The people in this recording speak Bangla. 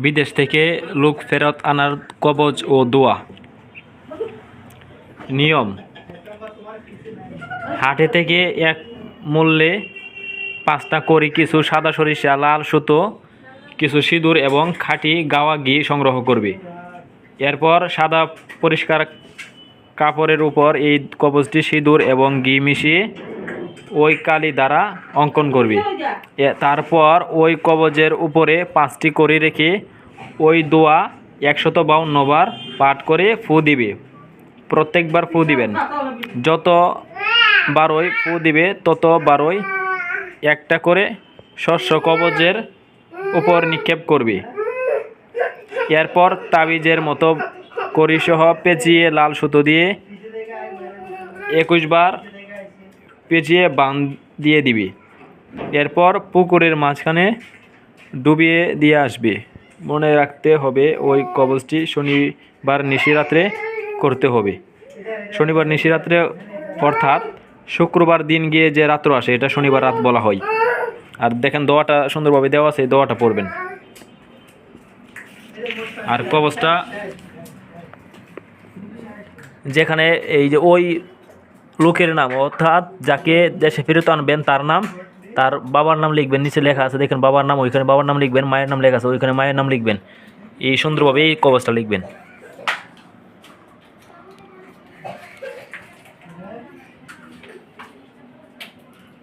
বিদেশ থেকে লোক ফেরত আনার কবজ ও দোয়া। নিয়ম: হাটে থেকে এক মূল্যে 5টা কড়ি, কিছু সাদা সরিষা, লাল সুতো, কিছু সিঁদুর এবং খাঁটি গাওয়া ঘি সংগ্রহ করবে। এরপর সাদা পরিষ্কার কাপড়ের উপর এই কবচটি সিঁদুর এবং ঘি মিশিয়ে ওই কালি দ্বারা অঙ্কন করবে। তারপর ওই কবচের উপরে 5টি কড়ি রেখে ওই দোয়া 152 বার পাঠ করে ফু দিবে। প্রত্যেকবার ফু দিবেন। যত বারই ফু দিবে তত বারই একটা করে শস্য কবচের উপর নিক্ষেপ করবে। এরপর তাবিজের মতো কড়িসহ পেঁচিয়ে লাল সুতো দিয়ে 21 বার পেঁচিয়ে বাঁধ দিয়ে দিবে। এরপর পুকুরের মাঝখানে ডুবিয়ে দিয়ে আসবে। মনে রাখতে হবে ওই কবচটি শনিবার নিশিরাত্রে করতে হবে। শনিবার নিশিরাত্রে অর্থাৎ শুক্রবার দিন গিয়ে যে রাত্র আসে এটা শনিবার রাত বলা হয়। আর দেখেন দোয়াটা সুন্দরভাবে দেওয়া আছে, দোয়াটা পড়বেন। আর কবচটা যেখানে এই যে ওই লোকের নাম, অর্থাৎ যাকে দেশে ফেরত আনবেন তার নাম, তার বাবার নাম লিখবেন। নিচে লেখা আছে দেখেন বাবার নাম, ওইখানে বাবার নাম লিখবেন। মায়ের নাম লেখা আছে, ওইখানে মায়ের নাম লিখবেন। এই সুন্দরভাবে এই কবচটা লিখবেন।